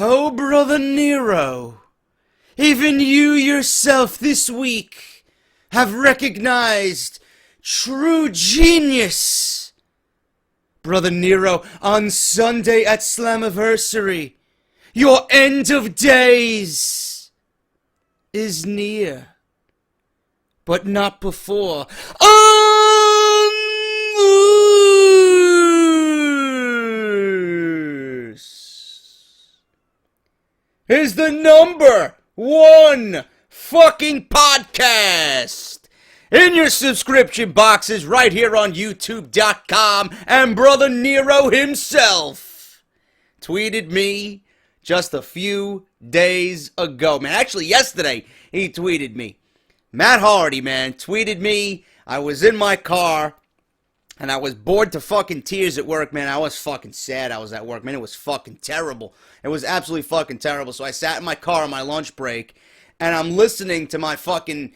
Oh, Brother Nero, even you yourself this week have recognized true genius. Brother Nero, on Sunday at Slamversary, your end of days is near, but not before. Is the #1 fucking podcast in your subscription boxes right here on YouTube.com, and Brother Nero himself tweeted me just a few days ago. Man, actually yesterday he tweeted me. Matt Hardy, man, tweeted me. I was in my car and I was bored to fucking tears at work, man. I was fucking sad I was at work, man. It was fucking terrible. It was absolutely fucking terrible. So I sat in my car on my lunch break, and I'm listening to my fucking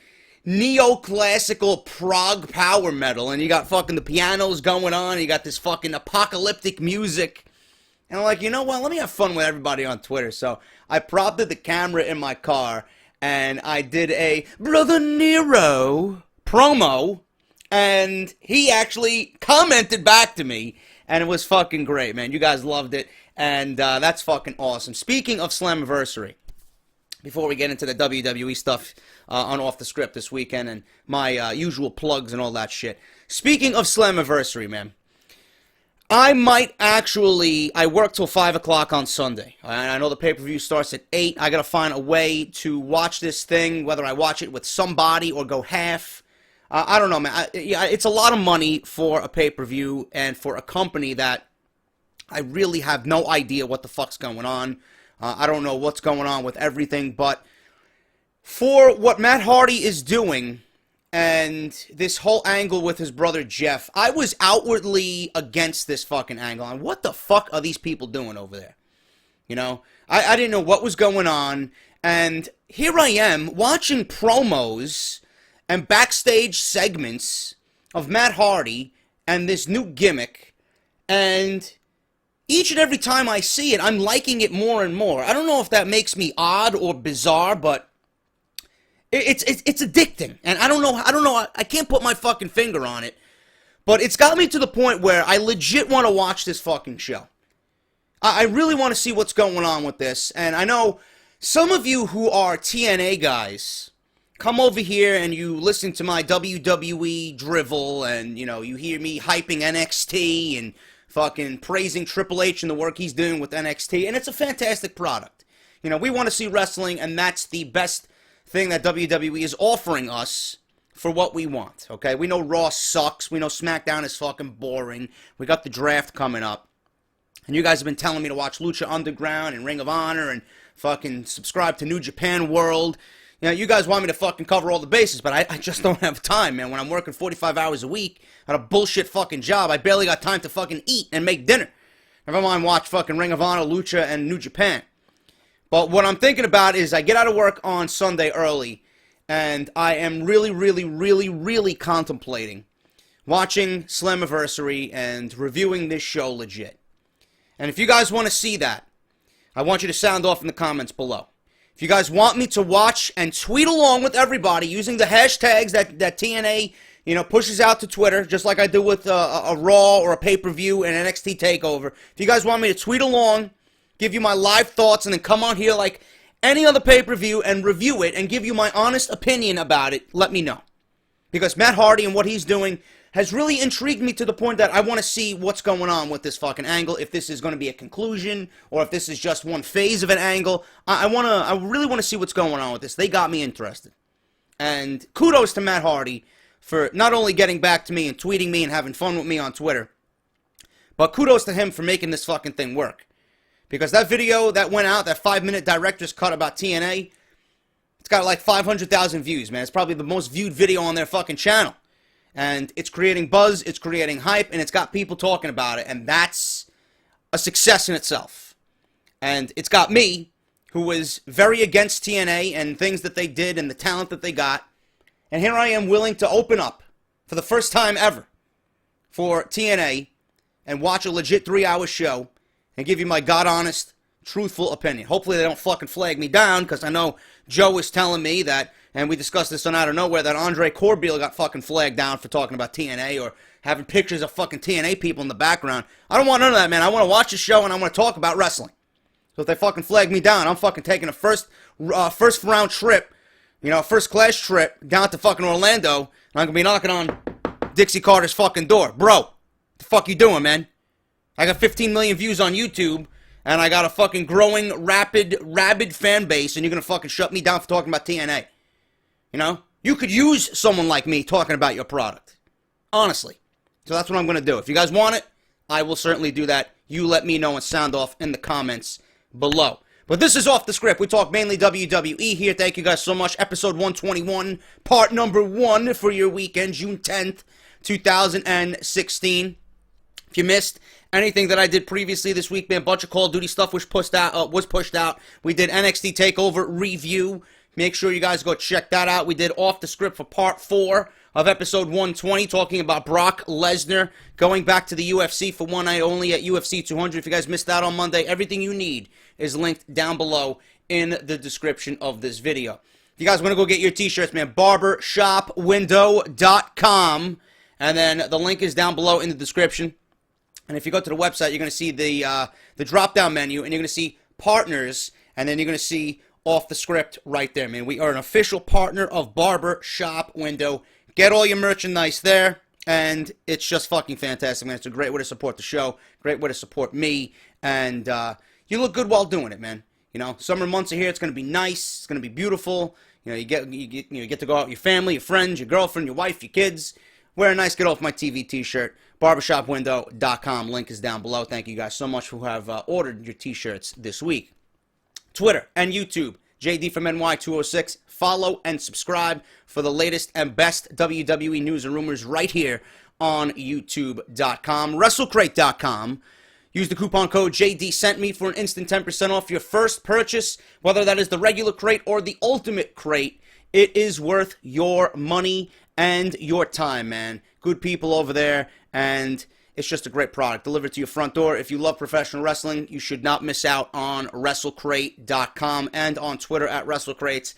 neoclassical prog power metal, and you got fucking the pianos going on, and you got this fucking apocalyptic music. And I'm like, you know what? Let me have fun with everybody on Twitter. So I propped the camera in my car, and I did a Brother Nero promo. And he actually commented back to me, and it was fucking great, man. You guys loved it, and that's fucking awesome. Speaking of Slamversary, before we get into the WWE stuff on Off The Script this weekend and my usual plugs and all that shit. Speaking of Slamversary, man, I work till 5 o'clock on Sunday. And I know the pay-per-view starts at 8. I gotta find a way to watch this thing, whether I watch it with somebody or go half. I don't know, man. It's a lot of money for a pay-per-view and for a company that I really have no idea what the fuck's going on. I don't know what's going on with everything, but for what Matt Hardy is doing and this whole angle with his brother Jeff, I was outwardly against this fucking angle. And what the fuck are these people doing over there? You know, I didn't know what was going on, and here I am watching promos and backstage segments of Matt Hardy and this new gimmick, and each and every time I see it, I'm liking it more and more. I don't know if that makes me odd or bizarre, but it's addicting, and I don't know, I can't put my fucking finger on it, but it's got me to the point where I legit want to watch this fucking show. I really want to see what's going on with this, and I know some of you who are TNA guys come over here and you listen to my WWE drivel, and, you know, you hear me hyping NXT and fucking praising Triple H and the work he's doing with NXT, and it's a fantastic product. You know, we want to see wrestling, and that's the best thing that WWE is offering us for what we want, okay? We know Raw sucks. We know Smackdown is fucking boring. We got the draft coming up, and you guys have been telling me to watch Lucha Underground and Ring of Honor and fucking subscribe to New Japan World. You know, you guys want me to fucking cover all the bases, but I just don't have time, man. When I'm working 45 hours a week at a bullshit fucking job, I barely got time to fucking eat and make dinner. Never mind watch fucking Ring of Honor, Lucha, and New Japan. But what I'm thinking about is I get out of work on Sunday early, and I am really contemplating watching Slamversary and reviewing this show legit. And if you guys want to see that, I want you to sound off in the comments below. If you guys want me to watch and tweet along with everybody using the hashtags that TNA, you know, pushes out to Twitter, just like I do with a Raw or a pay-per-view and NXT Takeover. If you guys want me to tweet along, give you my live thoughts, and then come on here like any other pay-per-view and review it and give you my honest opinion about it, let me know. Because Matt Hardy and what he's doing has really intrigued me to the point that I want to see what's going on with this fucking angle, if this is going to be a conclusion, or if this is just one phase of an angle. I really want to see what's going on with this. They got me interested. And kudos to Matt Hardy for not only getting back to me and tweeting me and having fun with me on Twitter, but kudos to him for making this fucking thing work. Because that video that went out, that 5-minute director's cut about TNA, it's got like 500,000 views, man. It's probably the most viewed video on their fucking channel. And it's creating buzz, it's creating hype, and it's got people talking about it, and that's a success in itself. And it's got me, who was very against TNA and things that they did and the talent that they got, and here I am willing to open up, for the first time ever, for TNA, and watch a legit 3-hour show, and give you my God-honest truthful opinion. Hopefully they don't fucking flag me down, because I know Joe was telling me that, and we discussed this on Out of Nowhere, that Andre Corbeil got fucking flagged down for talking about TNA or having pictures of fucking TNA people in the background. I don't want none of that, man. I want to watch the show and I want to talk about wrestling. So if they fucking flag me down, I'm fucking taking a first round trip, first class trip down to fucking Orlando, and I'm gonna be knocking on Dixie Carter's fucking door. Bro, what the fuck you doing, man? I got 15 million views on YouTube, and I got a fucking growing, rabid fan base, and you're gonna fucking shut me down for talking about TNA. You could use someone like me talking about your product. Honestly. So that's what I'm gonna do. If you guys want it, I will certainly do that. You let me know and sound off in the comments below. But this is Off the Script. We talk mainly WWE here. Thank you guys so much. Episode 121, part number 1 for your weekend, June 10th, 2016. If you missed anything that I did previously this week, man, a bunch of Call of Duty stuff was pushed out. We did NXT Takeover review. Make sure you guys go check that out. We did Off the Script for part 4 of episode 120, talking about Brock Lesnar going back to the UFC for one night only at UFC 200. If you guys missed that on Monday, everything you need is linked down below in the description of this video. If you guys want to go get your t-shirts, man, barbershopwindow.com, and then the link is down below in the description. And if you go to the website, you're going to see the drop-down menu, and you're going to see partners, and then you're going to see Off the Script right there, man. We are an official partner of Barber Shop Window. Get all your merchandise there, and it's just fucking fantastic, man. It's a great way to support the show, great way to support me, and you look good while doing it, man. Summer months are here. It's going to be nice. It's going to be beautiful. You get to go out with your family, your friends, your girlfriend, your wife, your kids. Wear a nice Get Off My TV t-shirt. Barbershopwindow.com. Link is down below. Thank you guys so much who have ordered your t-shirts this week. Twitter and YouTube, JD from NY206. Follow and subscribe for the latest and best WWE news and rumors right here on YouTube.com. WrestleCrate.com. Use the coupon code JDSentMe for an instant 10% off your first purchase, whether that is the regular crate or the ultimate crate. It is worth your money and your time, man. Good people over there, and it's just a great product delivered to your front door. If you love professional wrestling, you should not miss out on WrestleCrate.com and on Twitter at WrestleCrates.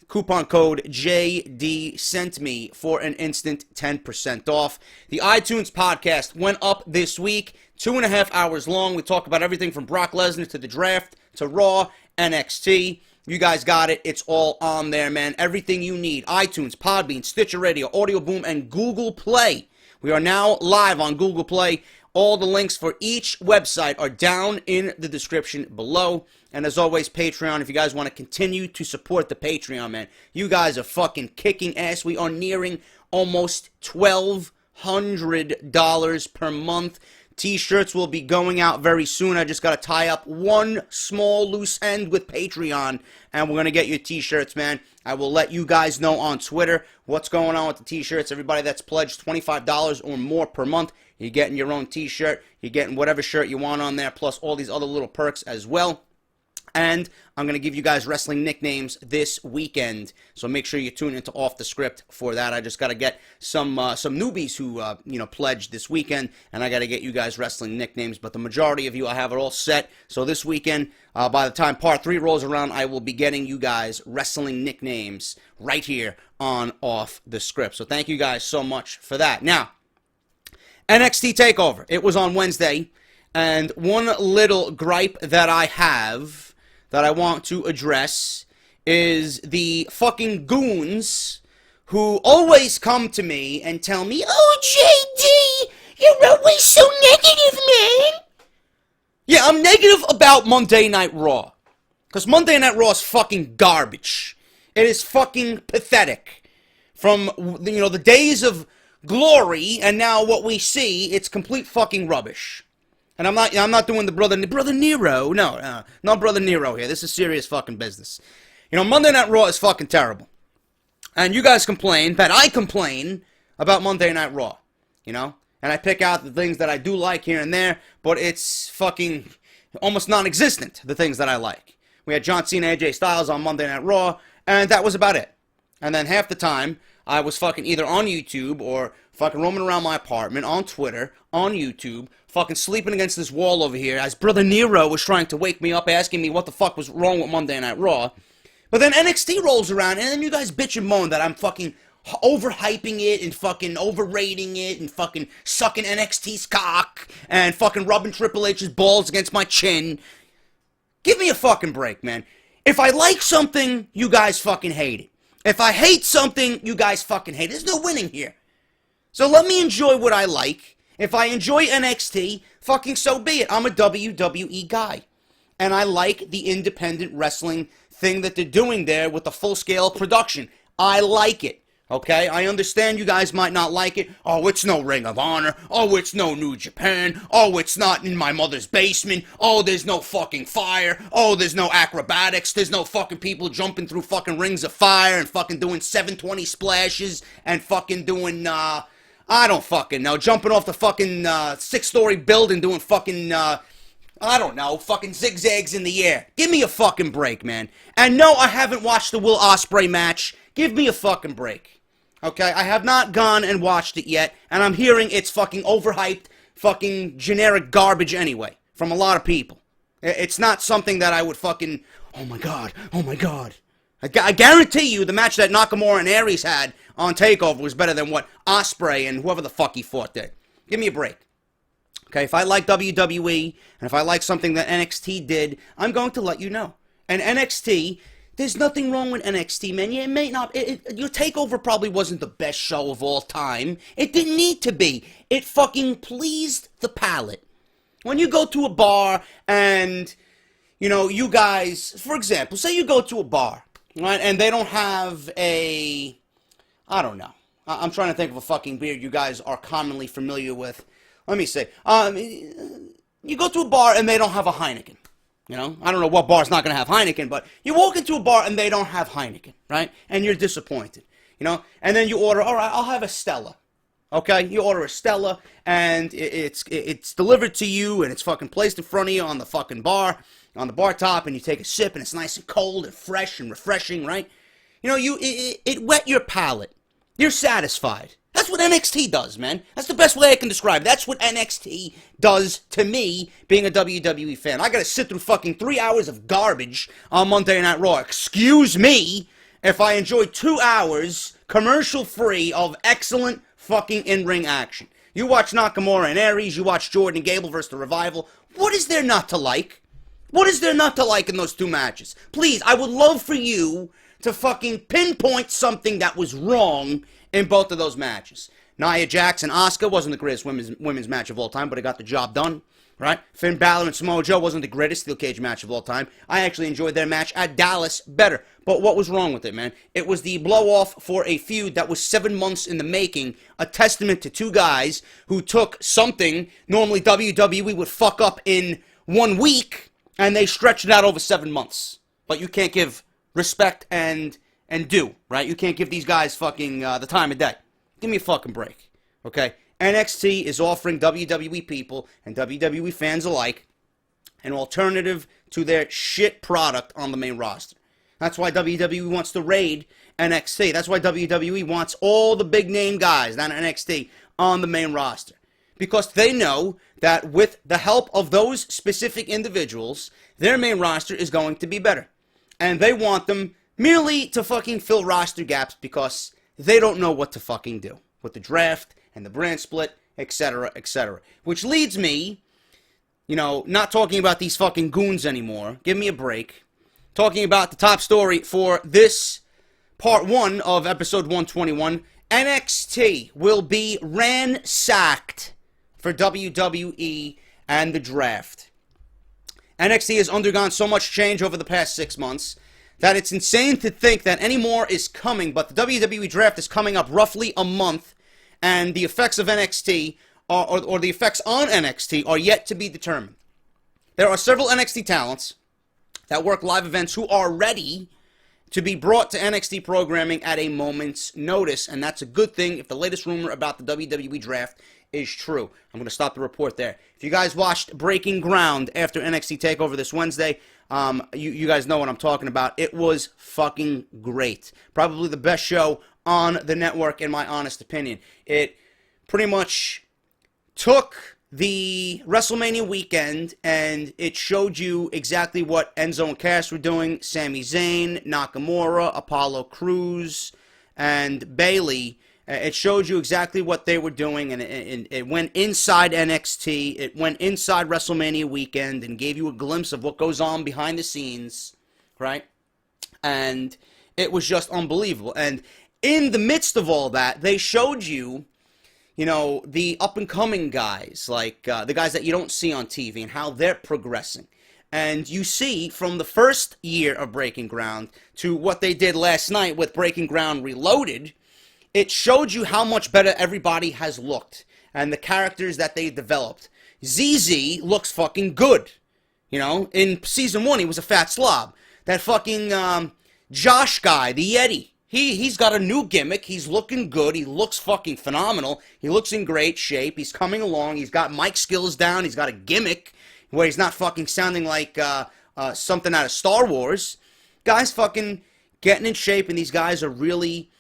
Coupon code JDSentMe for an instant 10% off. The iTunes podcast went up this week, 2.5 hours long. We talk about everything from Brock Lesnar to the draft to Raw, NXT. You guys got it. It's all on there, man. Everything you need. iTunes, Podbean, Stitcher Radio, AudioBoom, and Google Play. We are now live on Google Play. All the links for each website are down in the description below. And as always, Patreon, if you guys want to continue to support the Patreon, man. You guys are fucking kicking ass. We are nearing almost $1,200 per month. T-shirts will be going out very soon. I just got to tie up one small loose end with Patreon, and we're going to get you T-shirts, man. I will let you guys know on Twitter what's going on with the T-shirts. Everybody that's pledged $25 or more per month, you're getting your own T-shirt. You're getting whatever shirt you want on there, plus all these other little perks as well. And I'm going to give you guys wrestling nicknames this weekend, so make sure you tune into Off the Script for that. I just got to get some newbies who pledged this weekend, and I got to get you guys wrestling nicknames. But the majority of you, I have it all set. So this weekend, by the time Part 3 rolls around, I will be getting you guys wrestling nicknames right here on Off the Script. So thank you guys so much for that. Now, NXT TakeOver. It was on Wednesday, and one little gripe that I have that I want to address is the fucking goons who always come to me and tell me, "Oh, JD, you're always so negative, man." Yeah, I'm negative about Monday Night Raw. Because Monday Night Raw is fucking garbage. It is fucking pathetic. From, the days of glory, and now what we see, it's complete fucking rubbish. And I'm not doing the Brother Nero. No, not Brother Nero here. This is serious fucking business. Monday Night Raw is fucking terrible. And you guys complain that I complain about Monday Night Raw. And I pick out the things that I do like here and there, but it's fucking almost non-existent, the things that I like. We had John Cena, AJ Styles on Monday Night Raw, and that was about it. And then half the time, I was fucking either on YouTube or fucking roaming around my apartment, on Twitter, on YouTube, fucking sleeping against this wall over here as Brother Nero was trying to wake me up, asking me what the fuck was wrong with Monday Night Raw. But then NXT rolls around, and then you guys bitch and moan that I'm fucking overhyping it and fucking overrating it and fucking sucking NXT's cock and fucking rubbing Triple H's balls against my chin. Give me a fucking break, man. If I like something, you guys fucking hate it. If I hate something, you guys fucking hate it. There's no winning here. So let me enjoy what I like. If I enjoy NXT, fucking so be it. I'm a WWE guy. And I like the independent wrestling thing that they're doing there with the full-scale production. I like it. Okay, I understand you guys might not like it. Oh, it's no Ring of Honor. Oh, it's no New Japan. Oh, it's not in my mother's basement. Oh, there's no fucking fire. Oh, there's no acrobatics. There's no fucking people jumping through fucking rings of fire and fucking doing 720 splashes and fucking doing, I don't fucking know, jumping off the fucking 6-story building doing fucking, I don't know, fucking zigzags in the air. Give me a fucking break, man. And no, I haven't watched the Will Ospreay match. Give me a fucking break. Okay, I have not gone and watched it yet, and I'm hearing it's fucking overhyped, fucking generic garbage anyway, from a lot of people. It's not something that I would fucking, oh my god. I guarantee you the match that Nakamura and Aries had on TakeOver was better than what Ospreay and whoever the fuck he fought did. Give me a break. Okay, if I like WWE, and if I like something that NXT did, I'm going to let you know. And NXT... There's nothing wrong with NXT, man. Yeah, it may not. Your TakeOver probably wasn't the best show of all time. It didn't need to be. It fucking pleased the palate. When you go to a bar and, you know, you guys, for example, say you go to a bar, right, and they don't have a, I don't know. I'm trying to think of a fucking beer you guys are commonly familiar with. Let me say, you go to a bar and they don't have a Heineken. You know, I don't know what bar's not going to have Heineken, but you walk into a bar and they don't have Heineken, right? And you're disappointed, you know? And then you order, all right, I'll have a Stella, okay? You order a Stella, and it's delivered to you, and it's fucking placed in front of you on the fucking bar, on the bar top, and you take a sip, and it's nice and cold and fresh and refreshing, right? You know, it whet your palate. You're satisfied. That's what NXT does, man. That's the best way I can describe it. That's what NXT does to me, being a WWE fan. I gotta sit through fucking 3 hours of garbage on Monday Night Raw. Excuse me if I enjoy 2 hours, commercial-free, of excellent fucking in-ring action. You watch Nakamura and Aries, you watch Jordan and Gable versus The Revival. What is there not to like? What is there not to like in those two matches? Please, I would love for you to fucking pinpoint something that was wrong in both of those matches. Nia Jax and Asuka wasn't the greatest women's match of all time, but it got the job done, right? Finn Balor and Samoa Joe wasn't the greatest steel cage match of all time. I actually enjoyed their match at Dallas better. But what was wrong with it, man? It was the blow-off for a feud that was 7 months in the making, a testament to two guys who took something normally WWE would fuck up in 1 week, and they stretched it out over 7 months. But you can't give respect and do, right? You can't give these guys fucking the time of day. Give me a fucking break, okay? NXT is offering WWE people and WWE fans alike an alternative to their shit product on the main roster. That's why WWE wants to raid NXT. That's why WWE wants all the big name guys down at NXT on the main roster. Because they know that with the help of those specific individuals, their main roster is going to be better. And they want them merely to fucking fill roster gaps because they don't know what to fucking do with the draft and the brand split, etc., etc. Which leads me, you know, not talking about these fucking goons anymore. Give me a break. Talking about the top story for this part 1 of episode 121. NXT will be ransacked for WWE and the draft. NXT has undergone so much change over the past 6 months that it's insane to think that any more is coming, but the WWE Draft is coming up roughly a month, and the effects of NXT, or the effects on NXT, are yet to be determined. There are several NXT talents that work live events who are ready to be brought to NXT programming at a moment's notice, and that's a good thing if the latest rumor about the WWE draft is true. I'm going to stop the report there. If you guys watched Breaking Ground after NXT TakeOver this Wednesday, you guys know what I'm talking about. It was fucking great. Probably the best show on the network, in my honest opinion. It pretty much took the WrestleMania weekend and it showed you exactly what Enzo and Cass were doing. Sami Zayn, Nakamura, Apollo Crews, and Bayley. It showed you exactly what they were doing, and it went inside NXT. It went inside WrestleMania weekend and gave you a glimpse of what goes on behind the scenes, right? And it was just unbelievable. And in the midst of all that, they showed you, the up-and-coming guys, like the guys that you don't see on TV and how they're progressing. And you see from the first year of Breaking Ground to what they did last night with Breaking Ground Reloaded, it showed you how much better everybody has looked and the characters that they developed. ZZ looks fucking good. In season 1, he was a fat slob. That fucking Josh guy, the Yeti, he's got a new gimmick. He's looking good. He looks fucking phenomenal. He looks in great shape. He's coming along. He's got mic skills down. He's got a gimmick where he's not fucking sounding like something out of Star Wars. Guys fucking getting in shape, and these guys are really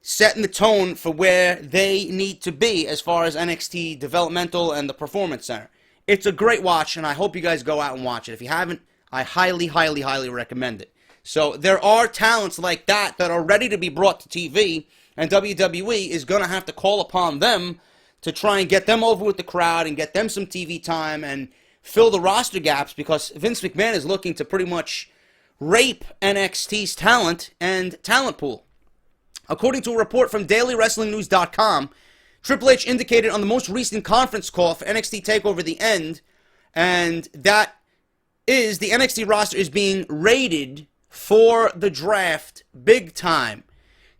setting the tone for where they need to be as far as NXT developmental and the Performance Center. It's a great watch, and I hope you guys go out and watch it. If you haven't, I highly, highly, highly recommend it. So there are talents like that are ready to be brought to TV, and WWE is going to have to call upon them to try and get them over with the crowd and get them some TV time and fill the roster gaps, because Vince McMahon is looking to pretty much rape NXT's talent and talent pool. According to a report from DailyWrestlingNews.com, Triple H indicated on the most recent conference call for NXT TakeOver The End, and that is the NXT roster is being raided for the draft big time.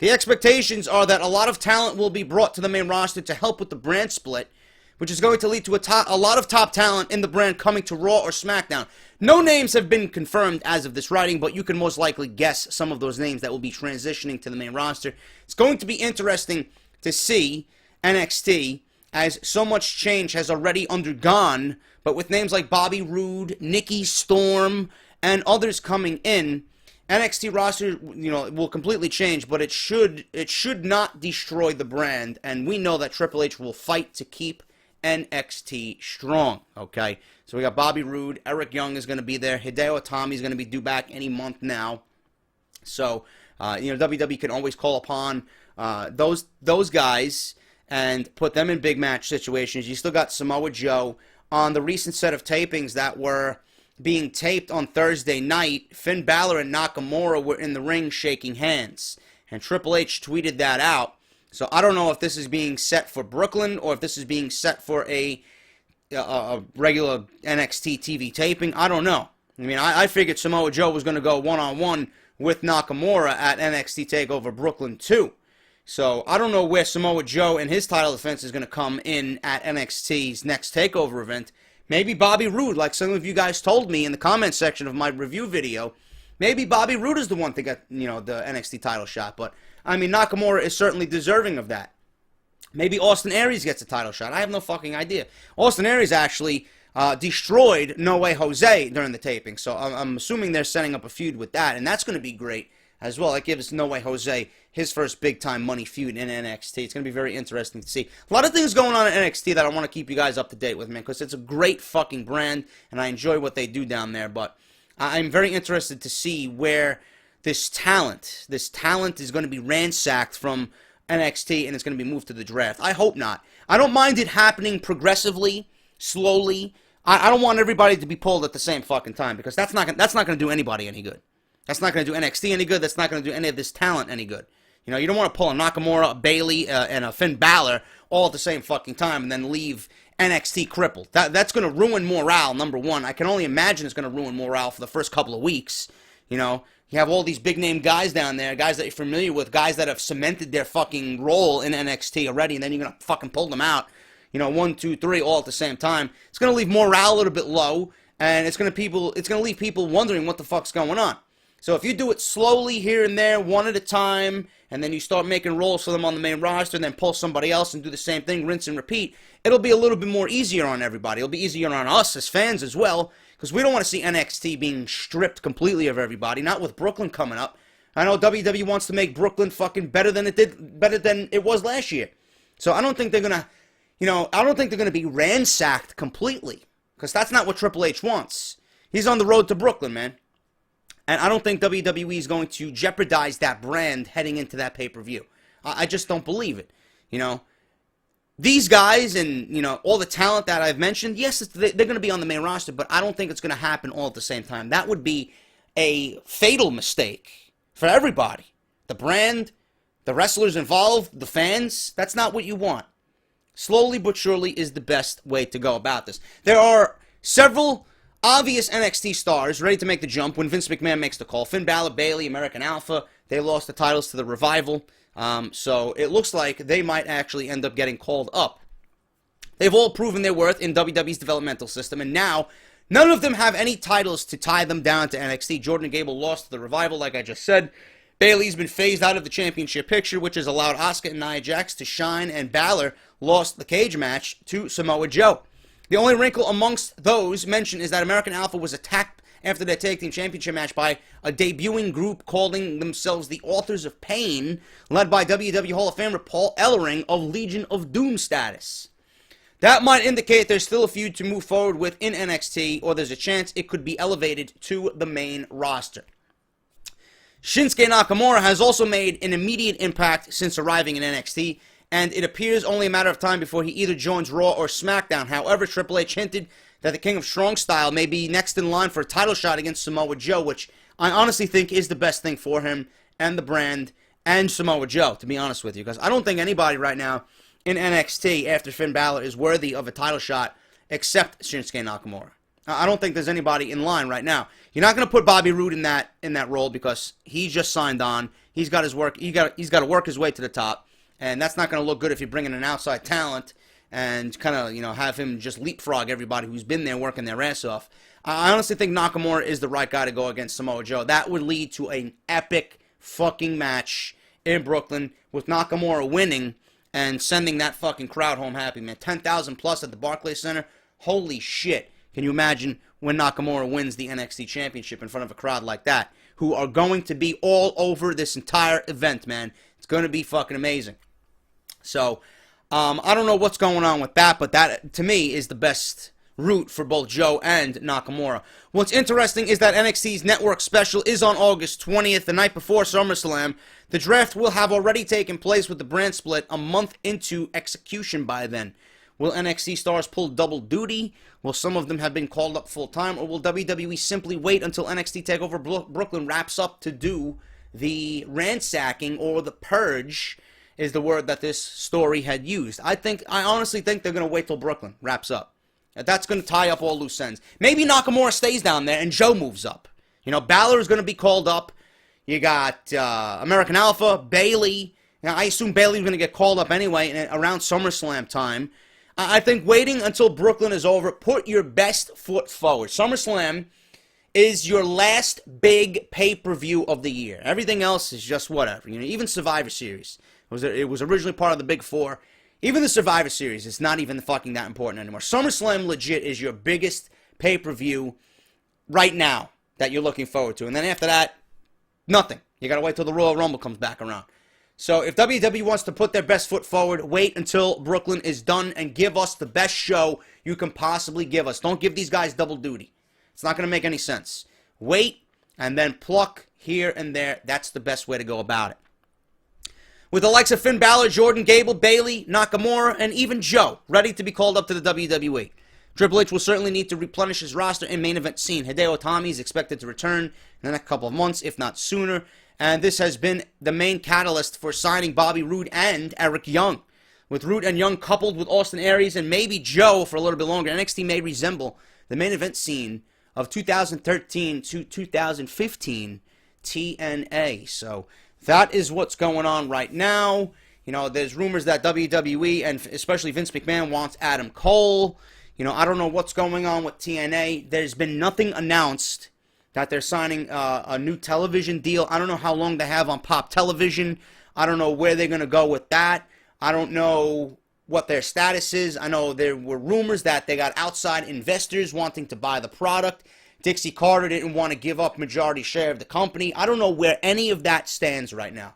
The expectations are that a lot of talent will be brought to the main roster to help with the brand split, which is going to lead to a lot of top talent in the brand coming to Raw or SmackDown. No names have been confirmed as of this writing, but you can most likely guess some of those names that will be transitioning to the main roster. It's going to be interesting to see NXT, as so much change has already undergone, but with names like Bobby Roode, Nikki Storm, and others coming in, NXT roster, will completely change, but it should not destroy the brand, and we know that Triple H will fight to keep NXT strong, okay? So we got Bobby Roode, Eric Young is going to be there, Hideo Itami is going to be due back any month now. So, WWE can always call upon those guys and put them in big match situations. You still got Samoa Joe. On the recent set of tapings that were being taped on Thursday night, Finn Balor and Nakamura were in the ring shaking hands, and Triple H tweeted that out. So I don't know if this is being set for Brooklyn or if this is being set for a regular NXT TV taping. I don't know. I mean, I figured Samoa Joe was going to go one-on-one with Nakamura at NXT TakeOver Brooklyn 2. So I don't know where Samoa Joe and his title defense is going to come in at NXT's next TakeOver event. Maybe Bobby Roode, like some of you guys told me in the comment section of my review video. Maybe Bobby Roode is the one to get, the NXT title shot. But, I mean, Nakamura is certainly deserving of that. Maybe Austin Aries gets a title shot. I have no fucking idea. Austin Aries actually destroyed No Way Jose during the taping. So I'm assuming they're setting up a feud with that. And that's going to be great as well. That gives No Way Jose his first big-time money feud in NXT. It's going to be very interesting to see. A lot of things going on in NXT that I want to keep you guys up to date with, man, because it's a great fucking brand, and I enjoy what they do down there. But I'm very interested to see where this talent is going to be ransacked from NXT, and it's going to be moved to the draft. I hope not. I don't mind it happening progressively, slowly. I don't want everybody to be pulled at the same fucking time, because that's not going to do anybody any good. That's not going to do NXT any good. That's not going to do any of this talent any good. You don't want to pull a Nakamura, a Bayley, and a Finn Balor all at the same fucking time and then leave NXT crippled. That's going to ruin morale, number one. I can only imagine it's going to ruin morale for the first couple of weeks. You have all these big-name guys down there, guys that you're familiar with, guys that have cemented their fucking role in NXT already, and then you're going to fucking pull them out, 1, 2, 3, all at the same time. It's going to leave morale a little bit low, and it's going to leave people wondering what the fuck's going on. So if you do it slowly here and there, one at a time, and then you start making roles for them on the main roster, and then pull somebody else and do the same thing, rinse and repeat, it'll be a little bit more easier on everybody. It'll be easier on us as fans as well, because we don't want to see NXT being stripped completely of everybody, not with Brooklyn coming up. I know WWE wants to make Brooklyn fucking better than it was last year. So I don't think they're gonna, I don't think they're gonna be ransacked completely, because that's not what Triple H wants. He's on the road to Brooklyn, man. And I don't think WWE is going to jeopardize that brand heading into that pay-per-view. I just don't believe it. These guys and, all the talent that I've mentioned, yes, they're going to be on the main roster, but I don't think it's going to happen all at the same time. That would be a fatal mistake for everybody. The brand, the wrestlers involved, the fans, that's not what you want. Slowly but surely is the best way to go about this. There are several obvious NXT stars ready to make the jump when Vince McMahon makes the call. Finn Balor, Bayley, American Alpha, they lost the titles to the Revival. So it looks like they might actually end up getting called up. They've all proven their worth in WWE's developmental system, and now none of them have any titles to tie them down to NXT. Jordan and Gable lost to the Revival, like I just said. Bayley's been phased out of the championship picture, which has allowed Asuka and Nia Jax to shine, and Balor lost the cage match to Samoa Joe. The only wrinkle amongst those mentioned is that American Alpha was attacked after their tag team championship match by a debuting group calling themselves the Authors of Pain, led by WWE Hall of Famer Paul Ellering of Legion of Doom status. That might indicate there's still a feud to move forward with in NXT, or there's a chance it could be elevated to the main roster. Shinsuke Nakamura has also made an immediate impact since arriving in NXT, and it appears only a matter of time before he either joins Raw or SmackDown. However, Triple H hinted that the King of Strong Style may be next in line for a title shot against Samoa Joe, which I honestly think is the best thing for him and the brand and Samoa Joe, to be honest with you, because I don't think anybody right now in NXT after Finn Balor is worthy of a title shot except Shinsuke Nakamura. I don't think there's anybody in line right now. You're not going to put Bobby Roode in that role because he just signed on. He's got his work. He's got to work his way to the top. And that's not going to look good if you bring in an outside talent and kind of, have him just leapfrog everybody who's been there working their ass off. I honestly think Nakamura is the right guy to go against Samoa Joe. That would lead to an epic fucking match in Brooklyn with Nakamura winning and sending that fucking crowd home happy, man. 10,000 plus at the Barclays Center. Holy shit. Can you imagine when Nakamura wins the NXT Championship in front of a crowd like that, who are going to be all over this entire event, man? It's going to be fucking amazing. So, I don't know what's going on with that, but that, to me, is the best route for both Joe and Nakamura. What's interesting is that NXT's network special is on August 20th, the night before SummerSlam. The draft will have already taken place with the brand split a month into execution by then. Will NXT stars pull double duty? Will some of them have been called up full-time? Or will WWE simply wait until NXT TakeOver Brooklyn wraps up to do the ransacking, or the purge is the word that this story had used? I honestly think they're going to wait till Brooklyn wraps up. That's going to tie up all loose ends. Maybe Nakamura stays down there and Joe moves up. Balor is going to be called up. You got American Alpha, Bayley. I assume Bayley's going to get called up anyway around SummerSlam time. I think waiting until Brooklyn is over, put your best foot forward. SummerSlam is your last big pay-per-view of the year. Everything else is just whatever. Even Survivor Series. It was originally part of the Big Four. Even the Survivor Series is not even fucking that important anymore. SummerSlam legit is your biggest pay-per-view right now that you're looking forward to. And then after that, nothing. You got to wait till the Royal Rumble comes back around. So if WWE wants to put their best foot forward, wait until Brooklyn is done and give us the best show you can possibly give us. Don't give these guys double duty. It's not going to make any sense. Wait and then pluck here and there. That's the best way to go about it. With the likes of Finn Balor, Jordan, Gable, Bayley, Nakamura, and even Joe ready to be called up to the WWE. Triple H will certainly need to replenish his roster and main event scene. Hideo Itami is expected to return in the next couple of months, if not sooner. And this has been the main catalyst for signing Bobby Roode and Eric Young. With Roode and Young coupled with Austin Aries and maybe Joe for a little bit longer, NXT may resemble the main event scene of 2013 to 2015 TNA. So that is what's going on right now. There's rumors that WWE and especially Vince McMahon wants Adam Cole. I don't know what's going on with TNA. There's been nothing announced that they're signing a new television deal. I don't know how long they have on Pop Television. I don't know where they're going to go with that. I don't know what their status is. I know there were rumors that they got outside investors wanting to buy the product. Dixie Carter didn't want to give up majority share of the company. I don't know where any of that stands right now.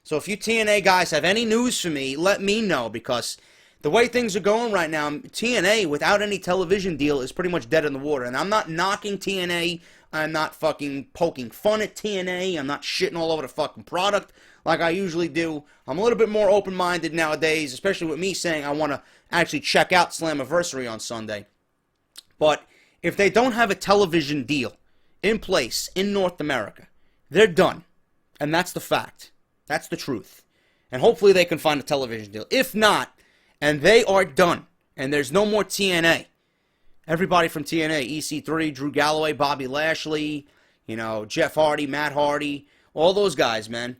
So if you TNA guys have any news for me, let me know, because the way things are going right now, TNA without any television deal is pretty much dead in the water. And I'm not knocking TNA. I'm not fucking poking fun at TNA. I'm not shitting all over the fucking product like I usually do. I'm a little bit more open-minded nowadays, especially with me saying I want to actually check out Slamversary on Sunday. But if they don't have a television deal in place in North America, they're done. And that's the fact. That's the truth. And hopefully they can find a television deal. If not, and they are done, and there's no more TNA, everybody from TNA, EC3, Drew Galloway, Bobby Lashley, Jeff Hardy, Matt Hardy, all those guys, man,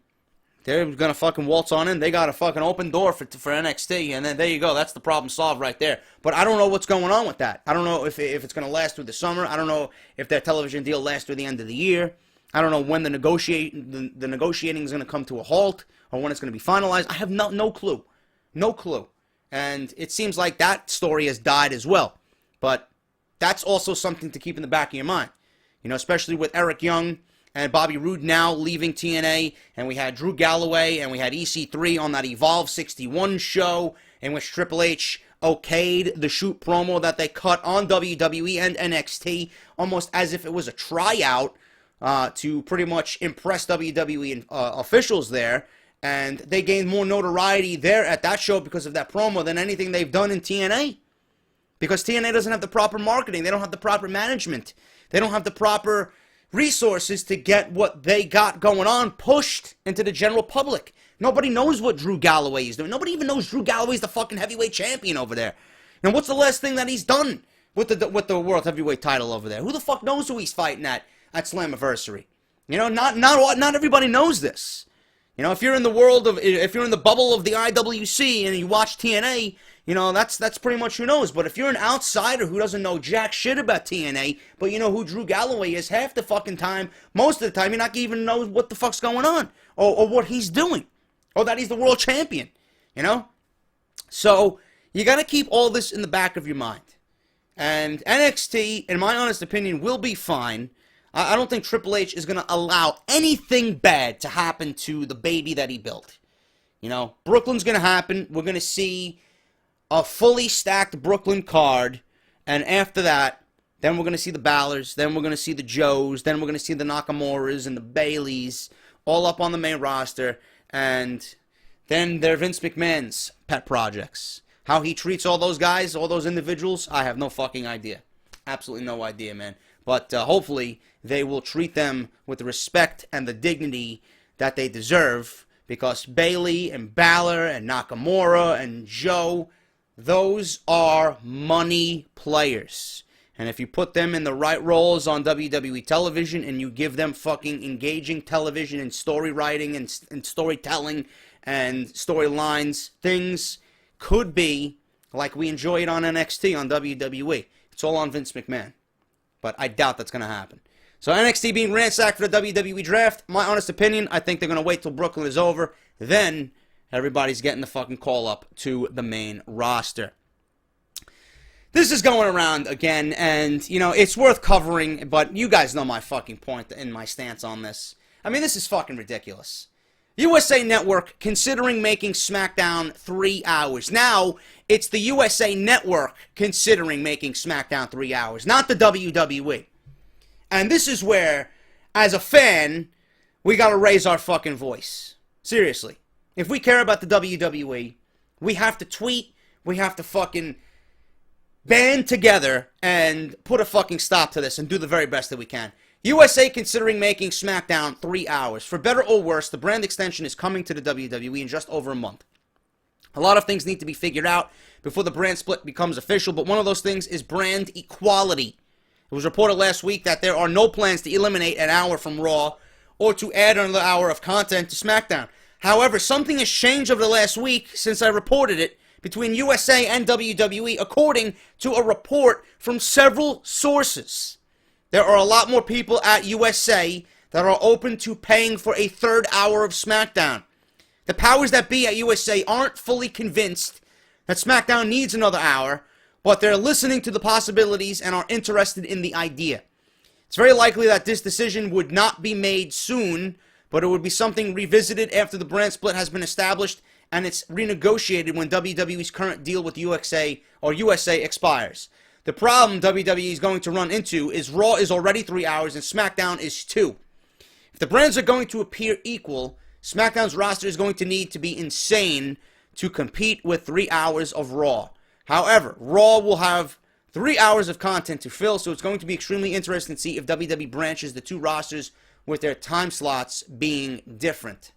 they're going to fucking waltz on in. They got a fucking open door for NXT, and then there you go. That's the problem solved right there. But I don't know what's going on with that. I don't know if it's going to last through the summer. I don't know if their television deal lasts through the end of the year. I don't know when the negotiating is going to come to a halt or when it's going to be finalized. I have no clue. No clue. And it seems like that story has died as well. But that's also something to keep in the back of your mind. Especially with Eric Young and Bobby Roode now leaving TNA, and we had Drew Galloway, and we had EC3 on that Evolve 61 show, in which Triple H okayed the shoot promo that they cut on WWE and NXT, almost as if it was a tryout to pretty much impress WWE officials there, and they gained more notoriety there at that show because of that promo than anything they've done in TNA. Because TNA doesn't have the proper marketing, they don't have the proper management, they don't have the proper resources to get what they got going on pushed into the general public. Nobody knows what Drew Galloway is doing. Nobody even knows Drew Galloway's the fucking heavyweight champion over there. And what's the last thing that he's done with the world heavyweight title over there? Who the fuck knows who he's fighting at Slamversary? Not everybody knows this. If you're in the world of, if you're in the bubble of the IWC and you watch TNA, that's pretty much who knows. But if you're an outsider who doesn't know jack shit about TNA, but you know who Drew Galloway is, half the fucking time, most of the time, you're not even know what the fuck's going on, or what he's doing, or that he's the world champion, So, you gotta keep all this in the back of your mind. And NXT, in my honest opinion, will be fine. I don't think Triple H is going to allow anything bad to happen to the baby that he built. Brooklyn's going to happen. We're going to see a fully stacked Brooklyn card. And after that, then we're going to see the Ballers. Then we're going to see the Joes. Then we're going to see the Nakamura's and the Baileys all up on the main roster. And then they're Vince McMahon's pet projects. How he treats all those guys, all those individuals, I have no fucking idea. Absolutely no idea, man. But hopefully they will treat them with the respect and the dignity that they deserve, because Bailey and Balor and Nakamura and Joe, those are money players. And if you put them in the right roles on WWE television and you give them fucking engaging television and story writing and storytelling and storylines, things could be like we enjoy it on NXT on WWE. It's all on Vince McMahon. But I doubt that's going to happen. So NXT being ransacked for the WWE draft, my honest opinion, I think they're going to wait till Brooklyn is over. Then everybody's getting the fucking call up to the main roster. This is going around again, and, it's worth covering, but you guys know my fucking point and my stance on this. I mean, this is fucking ridiculous. USA Network considering making Smackdown 3 hours. Now, it's the USA Network considering making Smackdown 3 hours, not the WWE. And this is where, as a fan, we gotta raise our fucking voice. Seriously. If we care about the WWE, we have to tweet, we have to fucking band together and put a fucking stop to this and do the very best that we can. USA considering making Smackdown 3 hours. For better or worse, the brand extension is coming to the WWE in just over a month. A lot of things need to be figured out before the brand split becomes official, but one of those things is brand equality. It was reported last week that there are no plans to eliminate an hour from Raw or to add another hour of content to SmackDown. However, something has changed over the last week since I reported it between USA and WWE, according to a report from several sources. There are a lot more people at USA that are open to paying for a third hour of SmackDown. The powers that be at USA aren't fully convinced that SmackDown needs another hour, but they're listening to the possibilities and are interested in the idea. It's very likely that this decision would not be made soon, but it would be something revisited after the brand split has been established and it's renegotiated when WWE's current deal with USA expires. The problem WWE is going to run into is Raw is already 3 hours and SmackDown is 2. If the brands are going to appear equal, SmackDown's roster is going to need to be insane to compete with 3 hours of Raw. However, Raw will have 3 hours of content to fill, so it's going to be extremely interesting to see if WWE branches the two rosters with their time slots being different.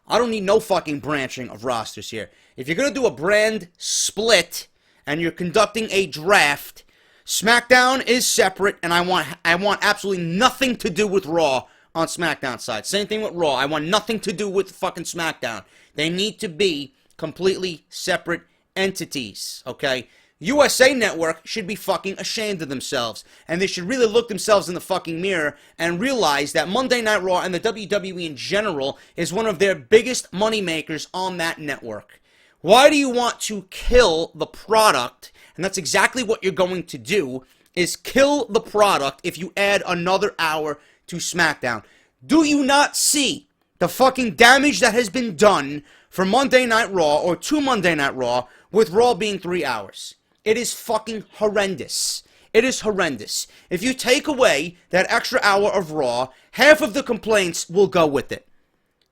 I don't need no fucking branching of rosters here. If you're going to do a brand split and you're conducting a draft, SmackDown is separate, and I want absolutely nothing to do with Raw on SmackDown side. Same thing with Raw. I want nothing to do with fucking SmackDown. They need to be completely separate entities, okay? USA Network should be fucking ashamed of themselves, and they should really look themselves in the fucking mirror and realize that Monday Night Raw and the WWE in general is one of their biggest moneymakers on that network. Why do you want to kill the product? And that's exactly what you're going to do, is kill the product if you add another hour to SmackDown. Do you not see the fucking damage that has been done for Monday Night Raw, or to Monday Night Raw, with Raw being 3 hours? It is fucking horrendous. It is horrendous. If you take away that extra hour of Raw, half of the complaints will go with it.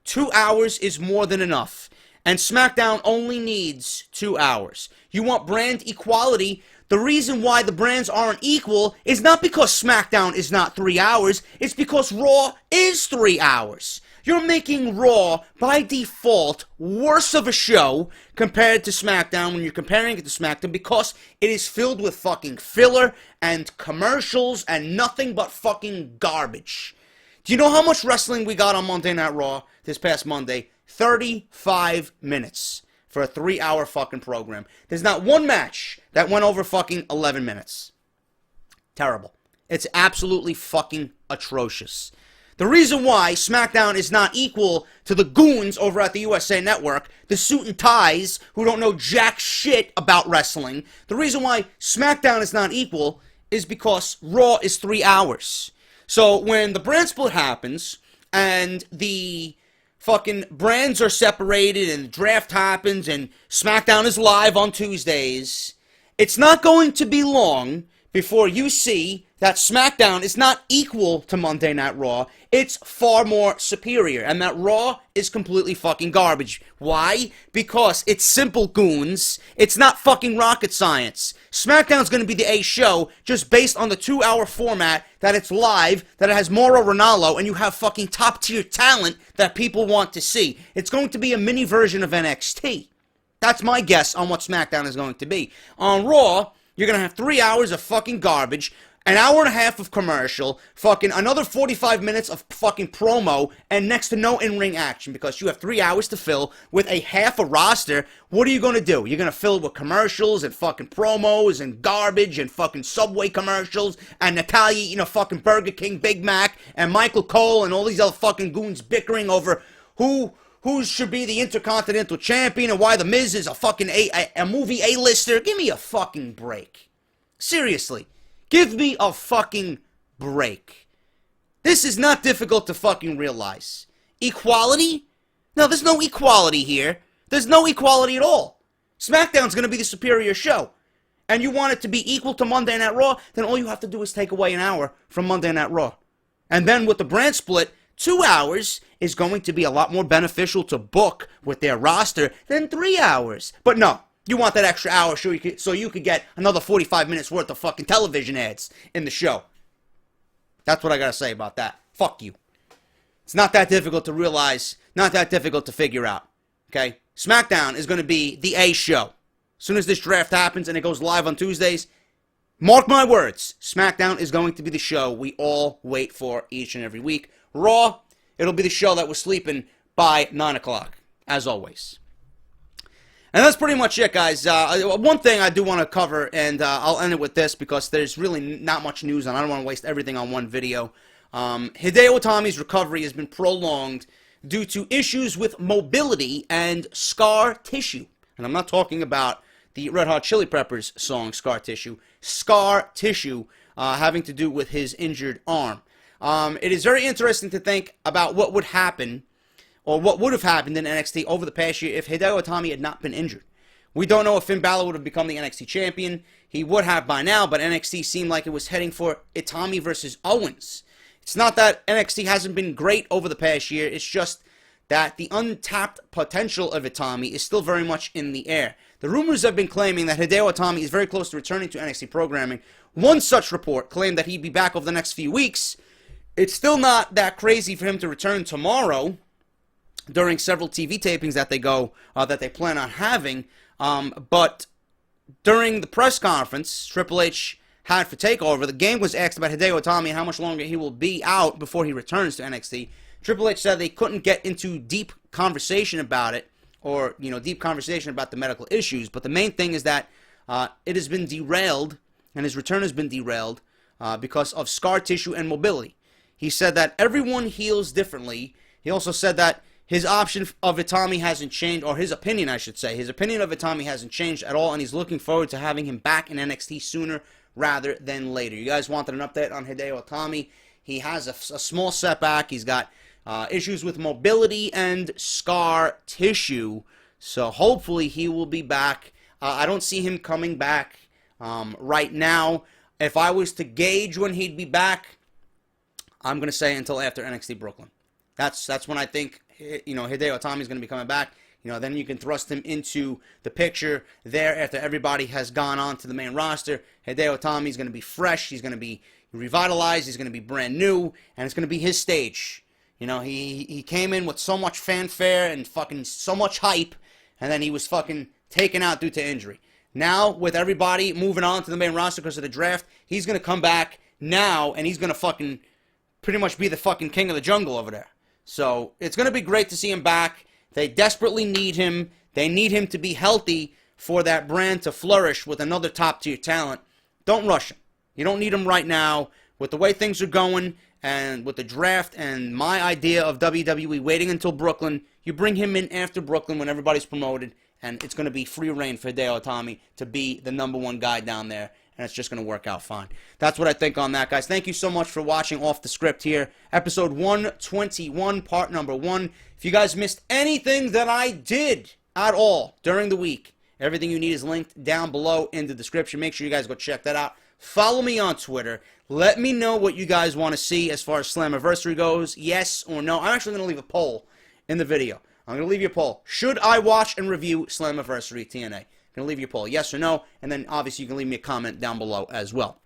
2 hours is more than enough. And SmackDown only needs 2 hours. You want brand equality. The reason why the brands aren't equal is not because SmackDown is not 3 hours. It's because Raw is 3 hours. You're making Raw, by default, worse of a show compared to SmackDown when you're comparing it to SmackDown because it is filled with fucking filler and commercials and nothing but fucking garbage. Do you know how much wrestling we got on Monday Night Raw this past Monday? 35 minutes for a 3-hour fucking program. There's not one match that went over fucking 11 minutes. Terrible. It's absolutely fucking atrocious. The reason why SmackDown is not equal to the goons over at the USA Network, the suit and ties who don't know jack shit about wrestling, the reason why SmackDown is not equal is because Raw is 3 hours. So when the brand split happens and the fucking brands are separated and the draft happens and SmackDown is live on Tuesdays, it's not going to be long before you see that SmackDown is not equal to Monday Night Raw. It's far more superior. And that Raw is completely fucking garbage. Why? Because it's simple, goons. It's not fucking rocket science. SmackDown's going to be the A show just based on the 2-hour format, that it's live, that it has Mauro Ranallo, and you have fucking top-tier talent that people want to see. It's going to be a mini version of NXT. That's my guess on what SmackDown is going to be. On Raw, you're going to have 3 hours of fucking garbage, an hour and a half of commercial, fucking another 45 minutes of fucking promo, and next to no in-ring action because you have 3 hours to fill with a half a roster. What are you going to do? You're going to fill it with commercials and fucking promos and garbage and fucking Subway commercials and Natalia, fucking Burger King Big Mac and Michael Cole and all these other fucking goons bickering over who should be the Intercontinental Champion and why The Miz is a fucking a movie A-lister. Give me a fucking break. Seriously. Give me a fucking break. This is not difficult to fucking realize. Equality? No, there's no equality here. There's no equality at all. SmackDown's going to be the superior show. And you want it to be equal to Monday Night Raw, then all you have to do is take away an hour from Monday Night Raw. And then with the brand split, 2 hours is going to be a lot more beneficial to book with their roster than 3 hours. But no. You want that extra hour so you could get another 45 minutes worth of fucking television ads in the show. That's what I gotta say about that. Fuck you. It's not that difficult to realize, not that difficult to figure out. Okay? SmackDown is gonna be the A show. As soon as this draft happens and it goes live on Tuesdays, mark my words, SmackDown is going to be the show we all wait for each and every week. Raw, it'll be the show that we're sleeping by 9 o'clock, as always. And that's pretty much it, guys. One thing I do want to cover, and I'll end it with this because there's really not much news, and I don't want to waste everything on one video. Hideo Itami's recovery has been prolonged due to issues with mobility and scar tissue. And I'm not talking about the Red Hot Chili Peppers song, Scar Tissue. Scar tissue having to do with his injured arm. It is very interesting to think about what would happen, or what would have happened in NXT over the past year if Hideo Itami had not been injured. We don't know if Finn Balor would have become the NXT champion. He would have by now, but NXT seemed like it was heading for Itami versus Owens. It's not that NXT hasn't been great over the past year. It's just that the untapped potential of Itami is still very much in the air. The rumors have been claiming that Hideo Itami is very close to returning to NXT programming. One such report claimed that he'd be back over the next few weeks. It's still not that crazy for him to return tomorrow during several TV tapings that they plan on having. But during the press conference Triple H had for TakeOver, the game was asked about Hideo Itami and how much longer he will be out before he returns to NXT. Triple H said they couldn't get into deep conversation about it, or deep conversation about the medical issues. But the main thing is that it has been derailed, and his return has been derailed because of scar tissue and mobility. He said that everyone heals differently. He also said that his option of Itami hasn't changed, or his opinion, I should say. His opinion of Itami hasn't changed at all, and he's looking forward to having him back in NXT sooner rather than later. You guys wanted an update on Hideo Itami. He has a small setback. He's got issues with mobility and scar tissue, so hopefully he will be back. I don't see him coming back right now. If I was to gauge when he'd be back, I'm going to say until after NXT Brooklyn. That's when I think Hideo Itami is going to be coming back. Then you can thrust him into the picture there after everybody has gone on to the main roster. Hideo Itami is going to be fresh. He's going to be revitalized. He's going to be brand new, and it's going to be his stage. He came in with so much fanfare and fucking so much hype, and then he was fucking taken out due to injury. Now, with everybody moving on to the main roster because of the draft, he's going to come back now, and he's going to fucking pretty much be the fucking king of the jungle over there. So, it's going to be great to see him back. They desperately need him. They need him to be healthy for that brand to flourish with another top-tier talent. Don't rush him. You don't need him right now. With the way things are going, and with the draft, and my idea of WWE waiting until Brooklyn, you bring him in after Brooklyn when everybody's promoted, and it's going to be free reign for Hideo Itami to be the #1 guy down there, and it's just going to work out fine. That's what I think on that, guys. Thank you so much for watching Off the Script here. Episode 121, part number 1. If you guys missed anything that I did at all during the week, everything you need is linked down below in the description. Make sure you guys go check that out. Follow me on Twitter. Let me know what you guys want to see as far as Slamversary goes. Yes or no. I'm actually going to leave a poll in the video. I'm going to leave you a poll. Should I watch and review Slamversary TNA? I'm going to leave you a poll. Yes or no. And then obviously you can leave me a comment down below as well.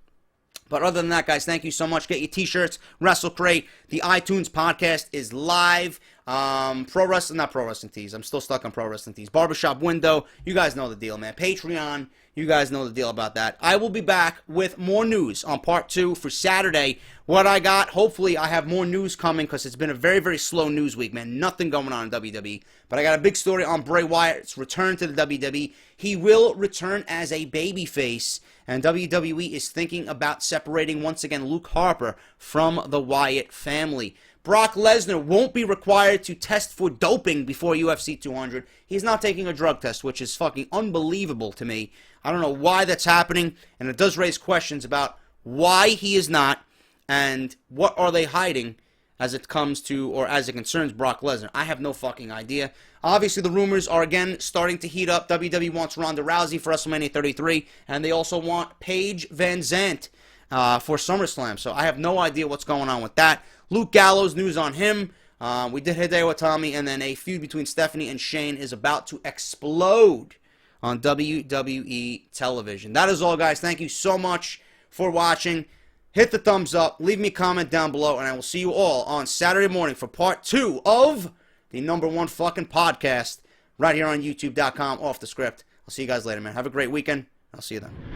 But other than that, guys, thank you so much. Get your t-shirts, WrestleCrate. The iTunes podcast is live. Not Pro Wrestling Tees. I'm still stuck on Pro Wrestling Tees. Barbershop Window. You guys know the deal, man. Patreon. You guys know the deal about that. I will be back with more news on part 2 for Saturday. What I got, hopefully I have more news coming because it's been a very, very slow news week, man. Nothing going on in WWE. But I got a big story on Bray Wyatt's return to the WWE. He will return as a babyface. And WWE is thinking about separating, once again, Luke Harper from the Wyatt family. Brock Lesnar won't be required to test for doping before UFC 200. He's not taking a drug test, which is fucking unbelievable to me. I don't know why that's happening, and it does raise questions about why he is not, and what are they hiding as it comes to, or as it concerns Brock Lesnar. I have no fucking idea. Obviously, the rumors are again starting to heat up. WWE wants Ronda Rousey for WrestleMania 33, and they also want Paige Van Zandt for SummerSlam. So I have no idea what's going on with that. Luke Gallows, news on him. We did Hideo Itami, and then a feud between Stephanie and Shane is about to explode on WWE television. That is all, guys. Thank you so much for watching. Hit the thumbs up. Leave me a comment down below, and I will see you all on Saturday morning for part 2 of the #1 fucking podcast right here on YouTube.com, Off the Script. I'll see you guys later, man. Have a great weekend. I'll see you then.